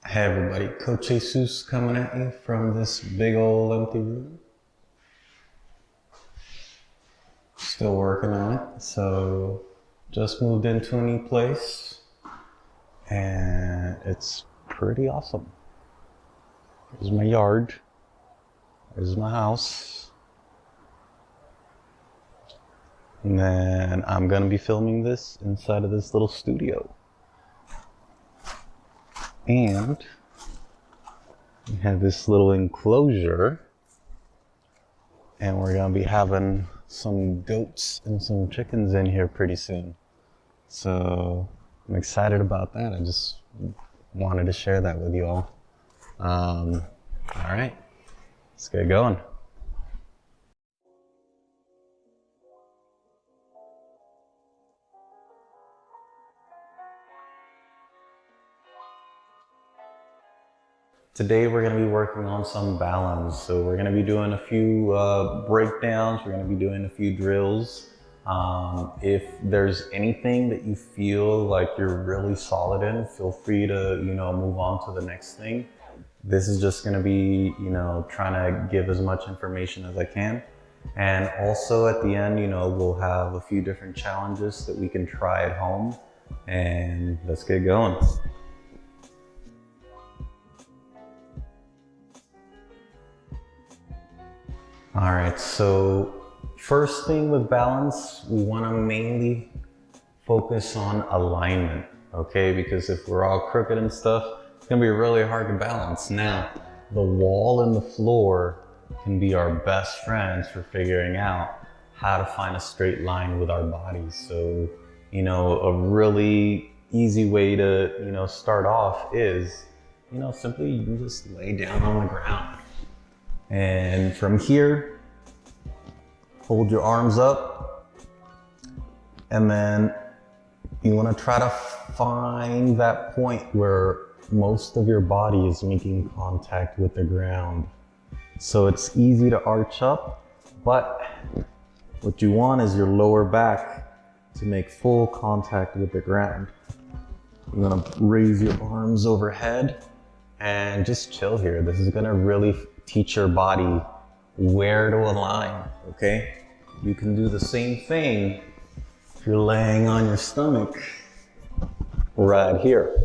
Hey everybody, Coach Jesus coming at you from this big old empty room. Still working on it, so just moved into a new place and it's pretty awesome. Here's my yard, there's my house, and then I'm gonna be filming this inside of this little studio. And we have this little enclosure, and we're gonna be having some goats and some chickens in here pretty soon. So I'm excited about that. I just wanted to share that with you all. All right, let's get going. Today we're going to be working on some balance. So we're going to be doing a few breakdowns. We're going to be doing a few drills. If there's anything that you feel like you're really solid in, feel free to, move on to the next thing. This is just going to be, trying to give as much information as I can. And also at the end, we'll have a few different challenges that we can try at home. And let's get going. All right, so first thing with balance, we want to mainly focus on alignment, okay? Because if we're all crooked and stuff, it's gonna be really hard to balance. Now, the wall and the floor can be our best friends for figuring out how to find a straight line with our bodies. So, a really easy way to, start off is, simply you can just lay down on the ground. And from here, hold your arms up, and then you want to try to find that point where most of your body is making contact with the ground. So it's easy to arch up, but what you want is your lower back to make full contact with the ground. You're going to raise your arms overhead and just chill here. This is going to really teach your body where to align, okay? You can do the same thing if you're laying on your stomach right here.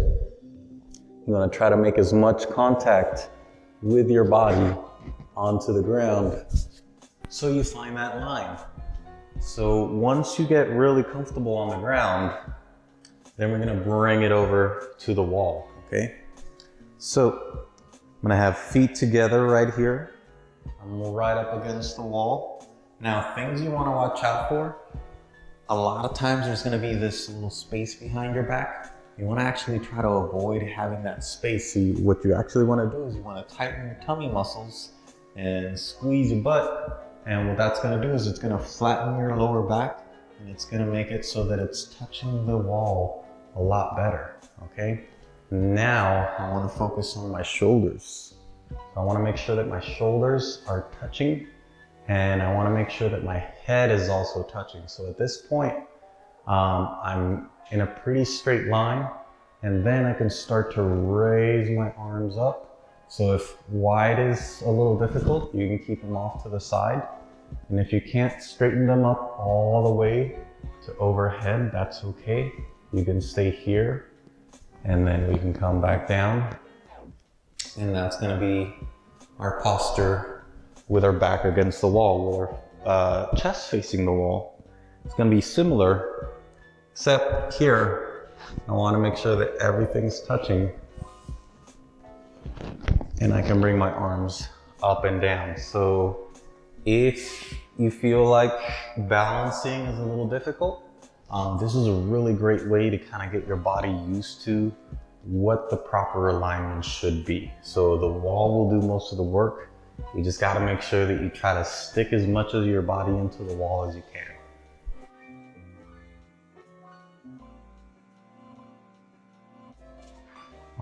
You want to try to make as much contact with your body onto the ground so you find that line. So once you get really comfortable on the ground, then we're going to bring it over to the wall, okay? So I'm gonna have feet together right here. I'm right up against the wall. Now, things you wanna watch out for, a lot of times there's gonna be this little space behind your back. You wanna actually try to avoid having that space. So what you actually wanna do is you wanna tighten your tummy muscles and squeeze your butt. And what that's gonna do is it's gonna flatten your lower back, and it's gonna make it so that it's touching the wall a lot better, okay? Now I want to focus on my shoulders. So I want to make sure that my shoulders are touching, and I want to make sure that my head is also touching. So at this point, I'm in a pretty straight line, and then I can start to raise my arms up. So if wide is a little difficult, you can keep them off to the side. And if you can't straighten them up all the way to overhead, that's okay. You can stay here, and then we can come back down, and that's gonna be our posture with our back against the wall, with our chest facing the wall. It's gonna be similar, except here, I wanna make sure that everything's touching, and I can bring my arms up and down. So if you feel like balancing is a little difficult, this is a really great way to kind of get your body used to what the proper alignment should be. So the wall will do most of the work. You just got to make sure that you try to stick as much of your body into the wall as you can.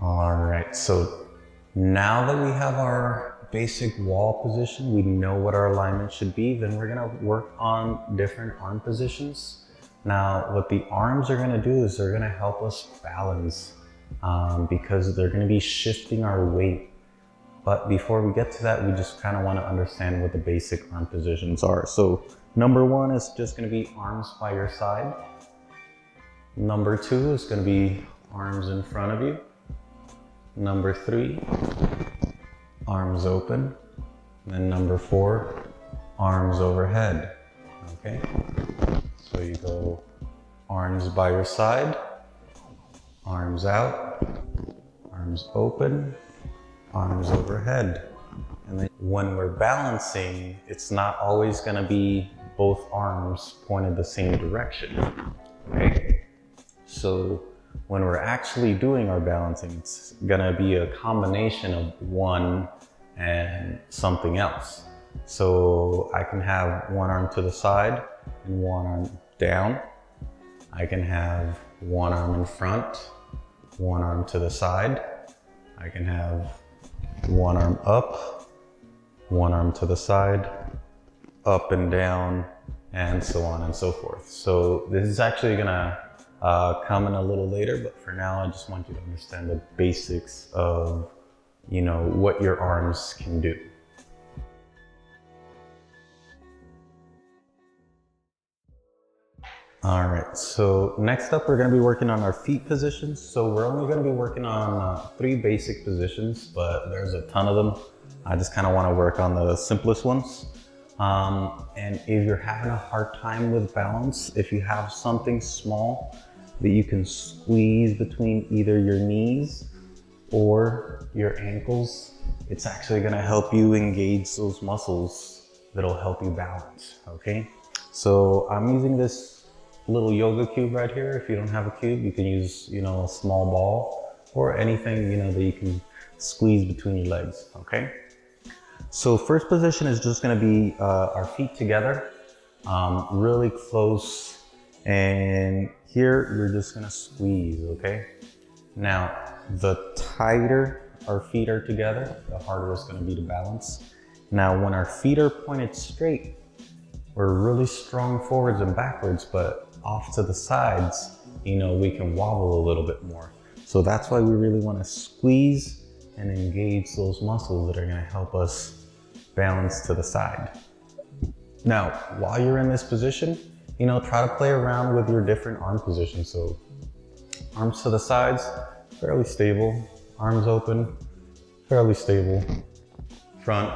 All right, so now that we have our basic wall position, we know what our alignment should be, then we're gonna work on different arm positions. Now, what the arms are gonna do is they're gonna help us balance because they're going to be shifting our weight. But before we get to that, we just kind of want to understand what the basic arm positions are. So number one is just going to be arms by your side. Number two is going to be arms in front of you. Number three, arms open. And then number four, arms overhead. Okay? So you go arms by your side, arms out, arms open, arms overhead. And then when we're balancing, it's not always going to be both arms pointed the same direction. Okay? So when we're actually doing our balancing, it's going to be a combination of one and something else. So I can have one arm to the side and one arm down. I can have one arm in front, one arm to the side. I can have one arm up, one arm to the side, up and down, and so on and so forth. So this is actually gonna come in a little later, but for now I just want you to understand the basics of, you know, what your arms can do. All right, so next up we're going to be working on our feet positions. So we're only going to be working on 3 basic positions, but there's a ton of them. I just kind of want to work on the simplest ones. And if you're having a hard time with balance, if you have something small that you can squeeze between either your knees or your ankles, it's actually going to help you engage those muscles that'll help you balance, okay? So I'm using this little yoga cube right here. If you don't have a cube, you can use, you know, a small ball or anything, you know, that you can squeeze between your legs, okay? So first position is just gonna be our feet together, really close. And here you're just gonna squeeze, okay? Now, the tighter our feet are together, the harder it's gonna be to balance. Now, when our feet are pointed straight, we're really strong forwards and backwards, but off to the sides, you know, we can wobble a little bit more. So that's why we really want to squeeze and engage those muscles that are going to help us balance to the side. Now, while you're in this position, you know, try to play around with your different arm positions. So arms to the sides, fairly stable. Arms open, fairly stable. Front,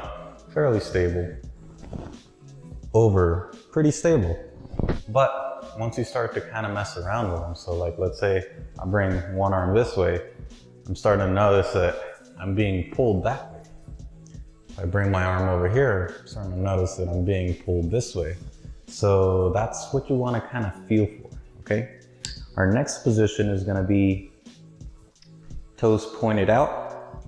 fairly stable. Over, pretty stable. But once you start to kind of mess around with them, so like let's say I bring one arm this way, I'm starting to notice that I'm being pulled that way. If I bring my arm over here, I'm starting to notice that I'm being pulled this way. So that's what you want to kind of feel for, okay? Our next position is going to be toes pointed out.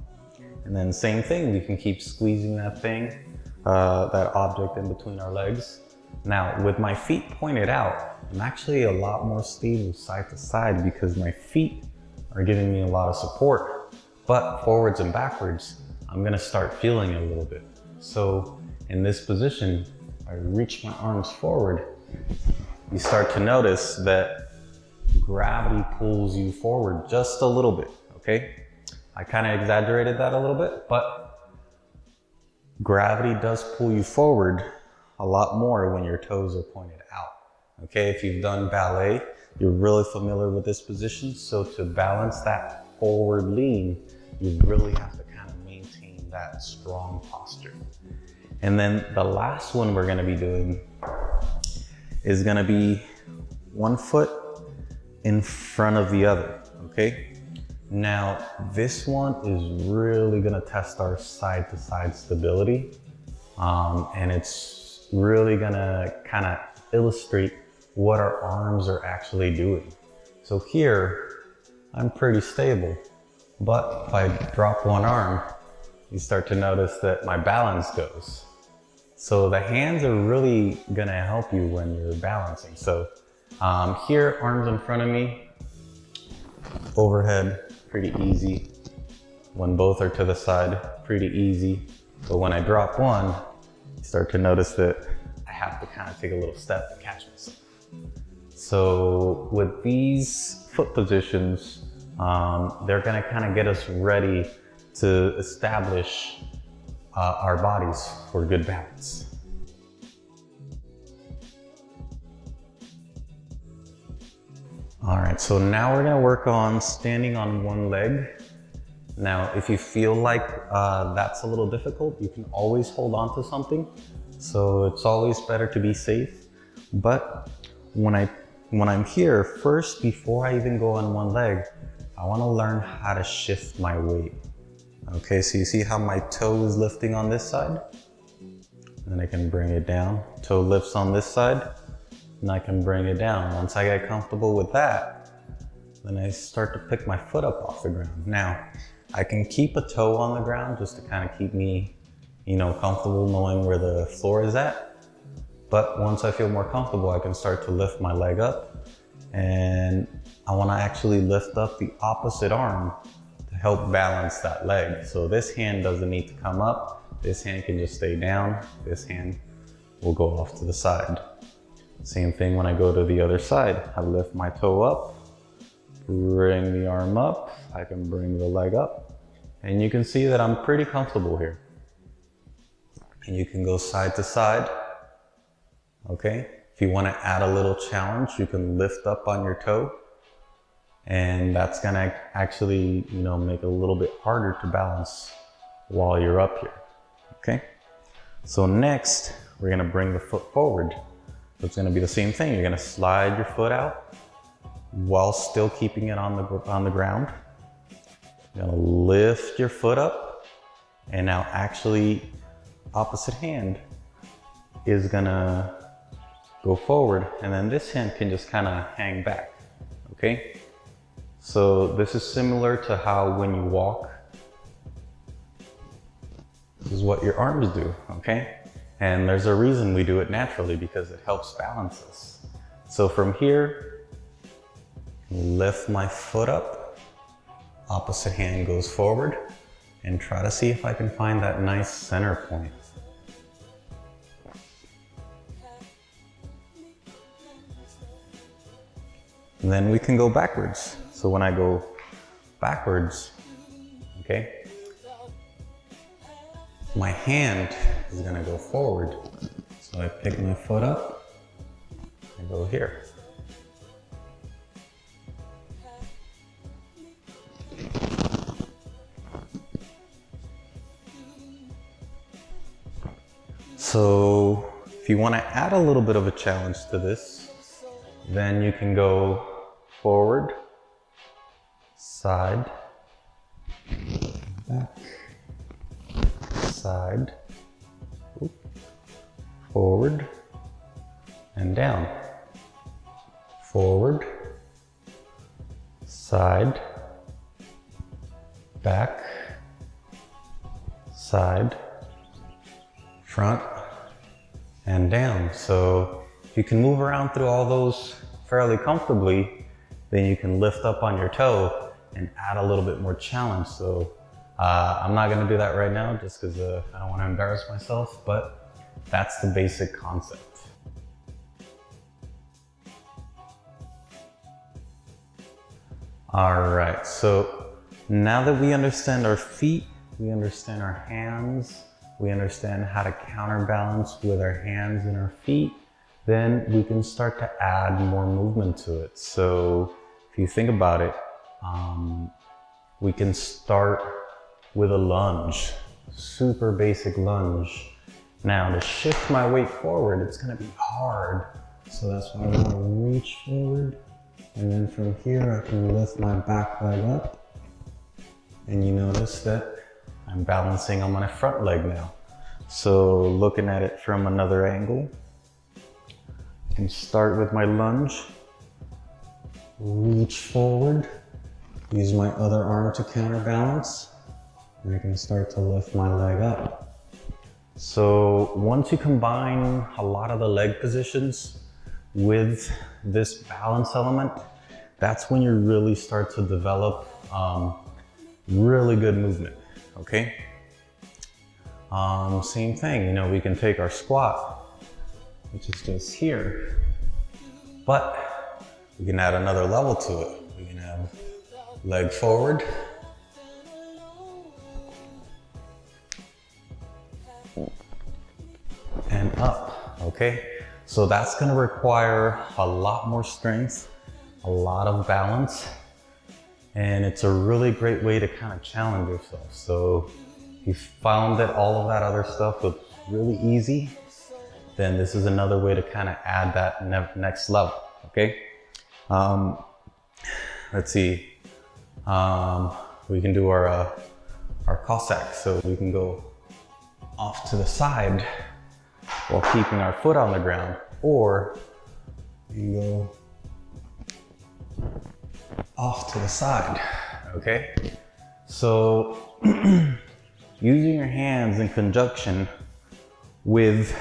And then same thing, we can keep squeezing that thing, that object in between our legs. Now, with my feet pointed out, I'm actually a lot more stable side to side because my feet are giving me a lot of support. But forwards and backwards, I'm gonna start feeling it a little bit. So in this position, I reach my arms forward, you start to notice that gravity pulls you forward just a little bit, okay? I kind of exaggerated that a little bit, but gravity does pull you forward a lot more when your toes are pointed out. Okay, if you've done ballet, you're really familiar with this position. So to balance that forward lean, you really have to kind of maintain that strong posture. And then the last one we're gonna be doing is gonna be one foot in front of the other, okay? Now, this one is really gonna test our side to side stability. And it's really gonna kind of illustrate what our arms are actually doing. So here, I'm pretty stable, but if I drop one arm, you start to notice that my balance goes. So the hands are really gonna help you when you're balancing. So here, arms in front of me, overhead, pretty easy. When both are to the side, pretty easy. But when I drop one, you start to notice that I have to kind of take a little step to catch myself. So with these foot positions, they're gonna kind of get us ready to establish our bodies for good balance. All right, so now we're gonna work on standing on one leg. Now, if you feel like that's a little difficult, you can always hold on to something. So it's always better to be safe. But when I'm here, first, before I even go on one leg, I wanna learn how to shift my weight. Okay, so you see how my toe is lifting on this side? Then I can bring it down. Toe lifts on this side, and I can bring it down. Once I get comfortable with that, then I start to pick my foot up off the ground. Now, I can keep a toe on the ground just to kind of keep me, comfortable knowing where the floor is at. But once I feel more comfortable, I can start to lift my leg up, and I want to actually lift up the opposite arm to help balance that leg. So this hand doesn't need to come up. This hand can just stay down. This hand will go off to the side. Same thing when I go to the other side. I lift my toe up, bring the arm up, I can bring the leg up, and you can see that I'm pretty comfortable here. And you can go side to side, okay? If you want to add a little challenge, you can lift up on your toe, and that's gonna actually, make it a little bit harder to balance while you're up here, okay? So next, we're gonna bring the foot forward. So it's gonna be the same thing. You're gonna slide your foot out while still keeping it on the ground. You're gonna lift your foot up, and now actually opposite hand is gonna go forward, and then this hand can just kind of hang back, okay? So this is similar to how when you walk, this is what your arms do, okay? And there's a reason we do it naturally, because it helps balance us. So from here, lift my foot up, opposite hand goes forward, and try to see if I can find that nice center point. And then we can go backwards. So when I go backwards, okay, my hand is gonna go forward. So I pick my foot up and go here. So if you want to add a little bit of a challenge to this, then you can go forward, side, back, side, forward, and down. Forward, side, back, side, front, and down. So if you can move around through all those fairly comfortably, then you can lift up on your toe and add a little bit more challenge. So I'm not gonna do that right now just because I don't wanna embarrass myself, but that's the basic concept. All right, so now that we understand our feet, we understand our hands, we understand how to counterbalance with our hands and our feet, then we can start to add more movement to it. So if you think about it, we can start with a lunge, super basic lunge. Now to shift my weight forward, it's gonna be hard. So that's why I wanna reach forward. And then from here, I can lift my back leg up. And you notice that I'm balancing on my front leg now. So looking at it from another angle, I can start with my lunge, reach forward, use my other arm to counterbalance, and I can start to lift my leg up. So once you combine a lot of the leg positions with this balance element, that's when you really start to develop really good movement, okay? Same thing, we can take our squat, which is just here, but we can add another level to it. We can have leg forward. And up, okay? So that's gonna require a lot more strength, a lot of balance, and it's a really great way to kind of challenge yourself. So if you found that all of that other stuff was really easy, then this is another way to kind of add that next level, okay? Let's see, we can do our Cossack. So we can go off to the side while keeping our foot on the ground, or you can go off to the side, okay? So using your hands in conjunction with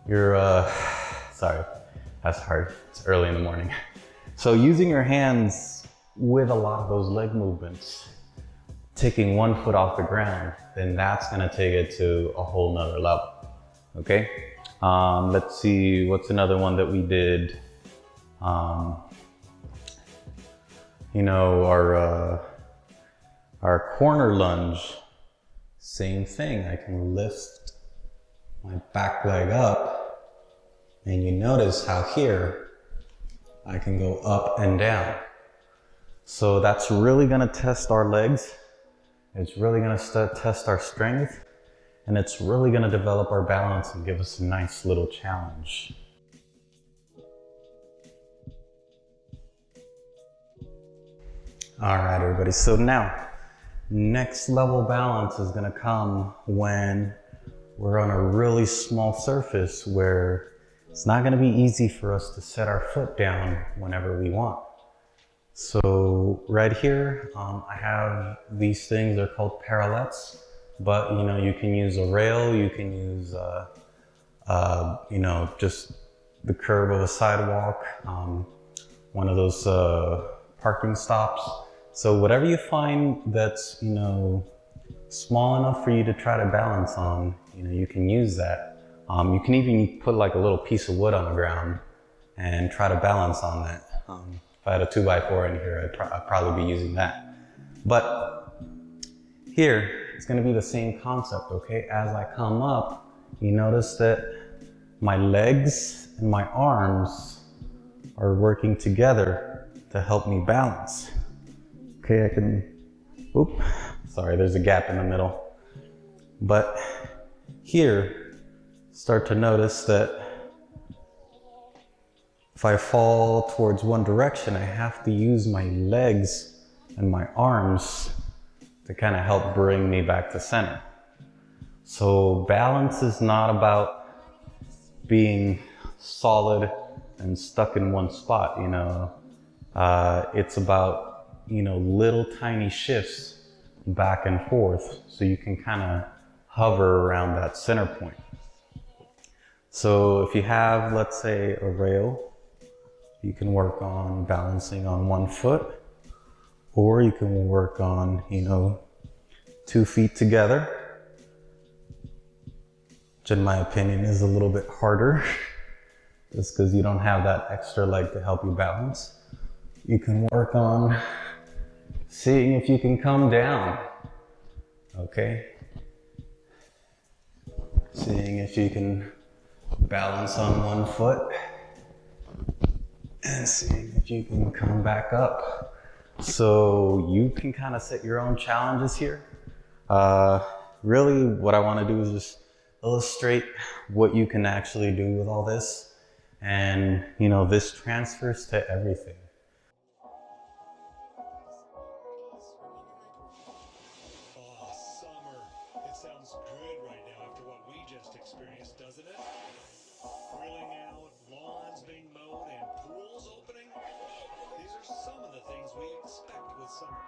your, sorry, that's hard, it's early in the morning. So using your hands with a lot of those leg movements, taking one foot off the ground, then that's gonna take it to a whole nother level, okay? Let's see, what's another one that we did? You know, our corner lunge, same thing. I can lift my back leg up, and you notice how here I can go up and down. So that's really gonna test our legs. It's really gonna test our strength, and it's really gonna develop our balance and give us a nice little challenge. All right, everybody, so now, next level balance is gonna come when we're on a really small surface where it's not gonna be easy for us to set our foot down whenever we want. So right here, I have these things, they're called parallettes, but you know, you can use a rail, you can use, you know, just the curb of a sidewalk, one of those parking stops. So whatever you find that's, you know, small enough for you to try to balance on, you know, you can use that. You can even put like a little piece of wood on the ground and try to balance on that. If I had a 2x4 in here, I'd probably be using that. But here, it's gonna be the same concept, okay? As I come up, you notice that my legs and my arms are working together to help me balance. Okay, I can, oop, sorry, there's a gap in the middle. But here, start to notice that if I fall towards one direction, I have to use my legs and my arms to kind of help bring me back to center. So balance is not about being solid and stuck in one spot, you know. It's about, you know, little tiny shifts back and forth so you can kind of hover around that center point. So if you have, let's say, a rail, you can work on balancing on one foot, or you can work on, you know, 2 feet together, which in my opinion is a little bit harder just because you don't have that extra leg to help you balance. You can work on seeing if you can come down, okay? Seeing if you can balance on one foot and seeing if you can come back up. So you can kind of set your own challenges here. Really what I want to do is just illustrate what you can actually do with all this. And you know, this transfers to everything. It sounds good right now after what we just experienced, doesn't it? Grilling out, lawns being mowed, and pools opening. These are some of the things we expect with summer.